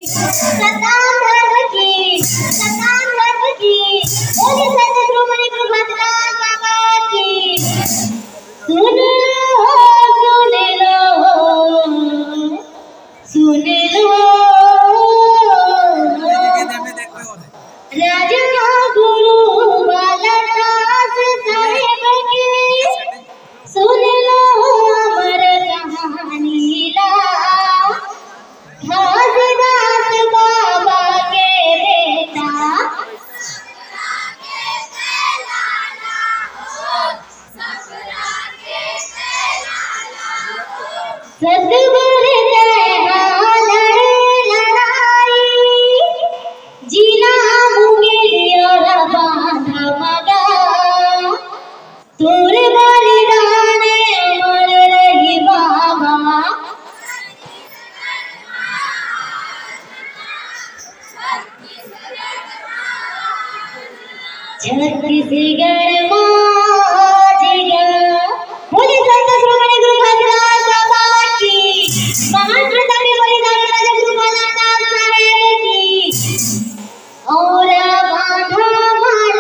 सताम धर्म की बोले संत शिरोमणि गुरुभद्राज बाबा की सुन लो सुन लो राजा गुरु बालदास साहेब की सुन लो अमर कहानी ला घासदास बाबा के बेटा सतगुरु लड़ाई जिला मुंगेलिया बांधा मगा तोर बलिदान अमर रही बाबा छत्तीसगढ़ माजिगा बोले संत शिरोमणि गुरुभद्राज बाबा की महान प्रतापी बलिदान राजा गुरु बालदास साहेब की और बांधा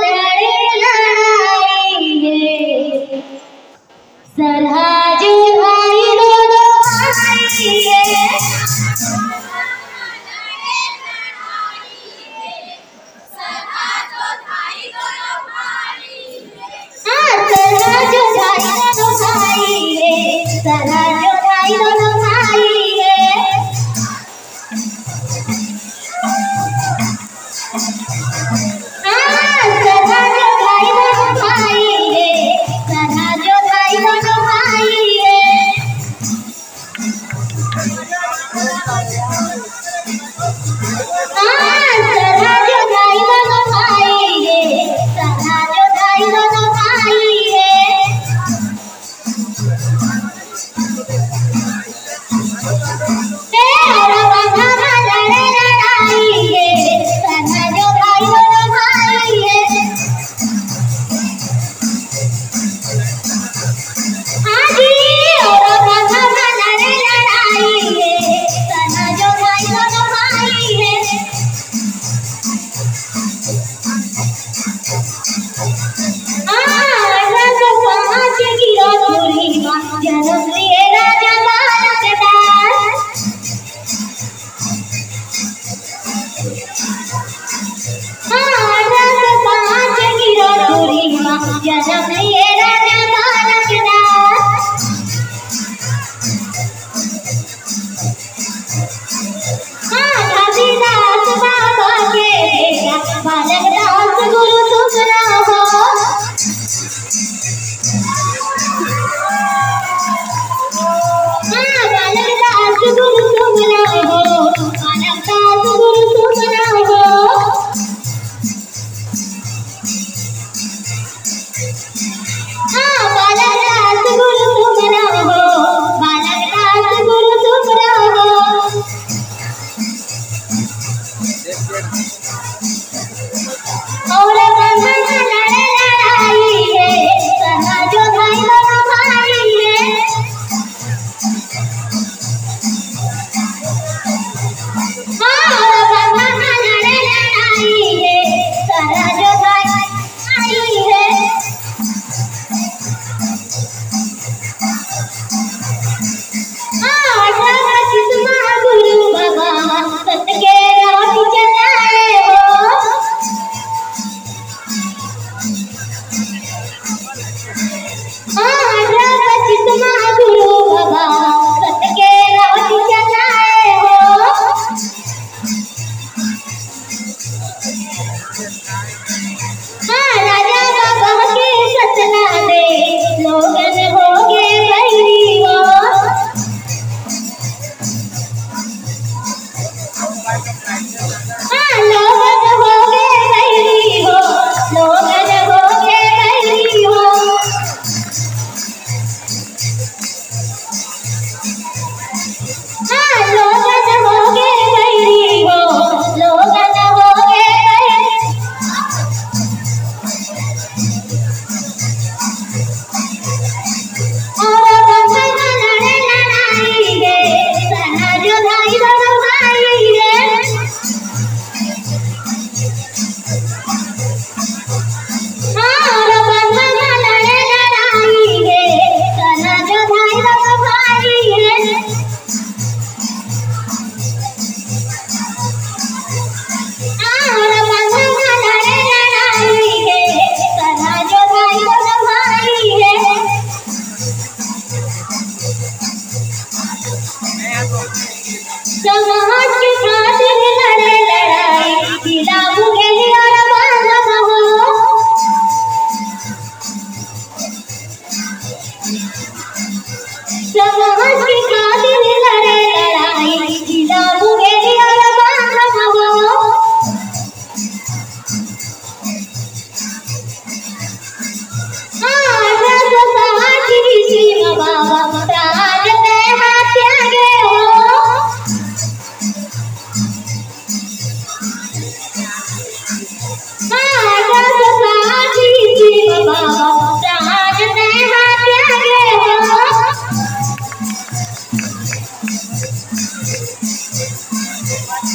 लड़े लड़ाई है सरहाज भाई दोनों भाई है सरहाज भाई दोनों भाई है सरहाज भाई दोनों भाई है सरहाज भाई दोनों भाई है सरहाज भाई दोनों भाई है सरहाज भाई दोनों भाई है जन्म लिए राजा बालक घासीदास बाबा के बेटा बालकदास गुरु सुखना हो बालकदास गुरु सुखना हो बालकदास गुरु सुखना हो बालकदास गुरु सुखना हो बालकदास गुरु सुखना हो और बांधा लड़े लड़ाई है सरहाज भाई दोनों भाई है और बांधा लड़े लड़ाई है सरहाज भाई है गुरु बाबा सत के राह चलाए हो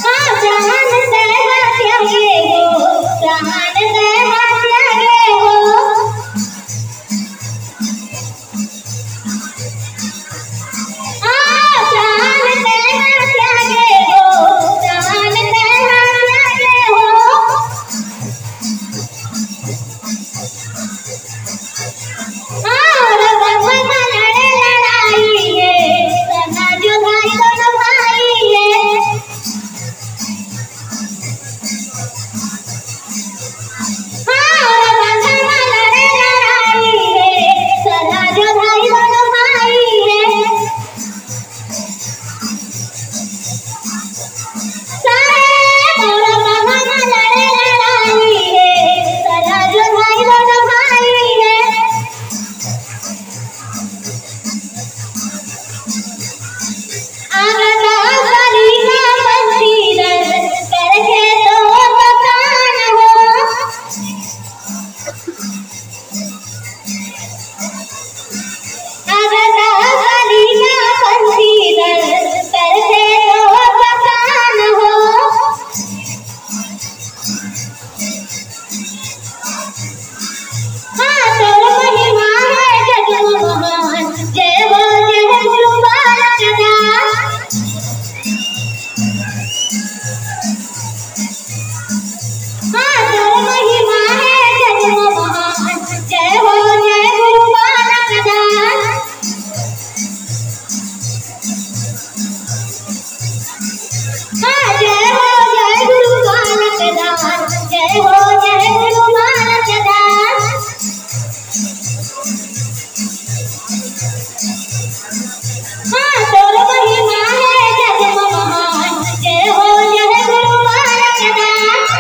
हाँ प्राण तेरा त्यागे हो, प्राण तेरा त्यागे हो। हाँ प्राण तेरा त्यागे हो, प्राण तेरा त्यागे हो। हाँ और बंधन में लड़े लड़ाई है, सदा जो भाई दोनों भाई है। हाँ और बंधन में लड़े लड़ाई है, सदा जो भाई दोनों भाई है। सारे और बंधन में लड़े लड़ाई है, सदा जो भाई दोनों भाई है। आगता गली का बंशीधर करके तो बखान हो। आगता गली का बंशीधर करके तो बखान हो। हाँ तोर महिमा है जग महान, जय हो जय गुरु बालक दास। हाँ तोर महिमा है जग महान, जय हो जय गुरु बालक दास। हाँ जय हो जय गुरु बालक दास, जय हो जय गुरु बालक दास। हाँ तोर महिमा है जग महान, जय हो जय गुरु बालक दास।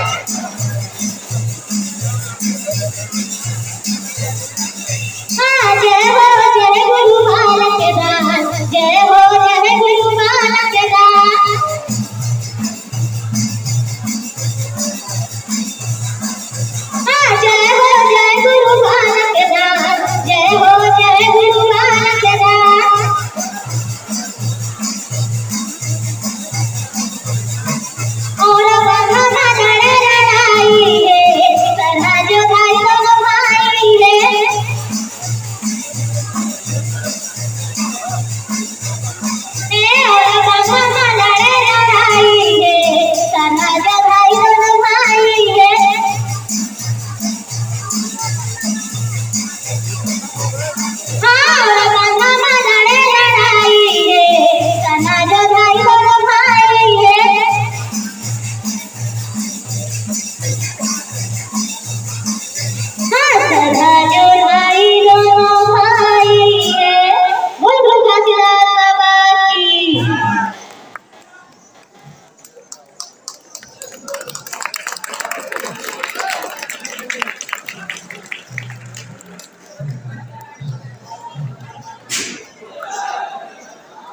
हाँ जय हो जय गुरु बालक दास, जय हो जय गुरु बालक दास। हाँ जय हो जय गुरु बालक दास, जय हो जय गुरु बालक दास। और बंधन में लड़े लड़ाई है, सदा जो भाई दोनों भाई है। और बंधन में लड़े लड़ाई है, सदा जो भाई दोनों भाई है। हाँ और बंधन में लड़े लड़ाई है, सदा जो भाई दोनों भाई है। हाँ सदा जो भाई दोनों भाई है। बोल बोल काशीनाथ बाबा की।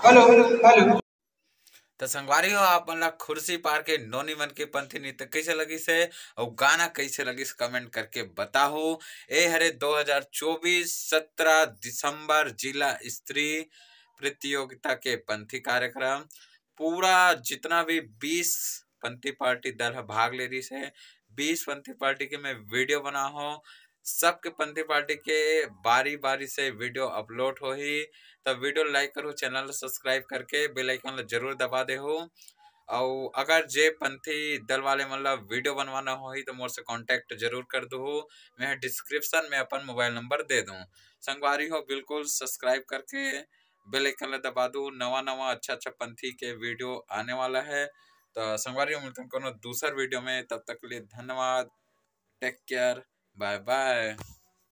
Hello hello. तो संगवारी हो आप मन ला खुर्सी पार के नोनी मन के पंथी नृत्य कैसे लगी से और गाना कैसे लगी से कमेंट करके बताओ। ए हरे 2024 17 दिसंबर जिला स्तरीय प्रतियोगिता के पंथी कार्यक्रम पूरा जितना भी 20 पंथी पार्टी दल है भाग ले रही से 20 पंथी पार्टी के मैं वीडियो बना हो। सबके पंथी पार्टी के बारी बारी से वीडियो अपलोड हो ही तो वीडियो लाइक करो, चैनल सब्सक्राइब करके बेल आइकन जरूर दबा दे हो। और अगर जे पंथी दल वाले मतलब वीडियो बनवाना हो ही तो मोर से कांटेक्ट जरूर कर दो। मैं डिस्क्रिप्शन में अपन मोबाइल नंबर दे दूं। संगवारी हो बिल्कुल सब्सक्राइब करके बेल आइकन दबा दो। नवा नवा अच्छा अच्छा पंथी के वीडियो आने वाला है। तो संगवारी हो मिलते हैं कोनो दूसर वीडियो में, तब तक के लिए धन्यवाद। Take care, bye bye.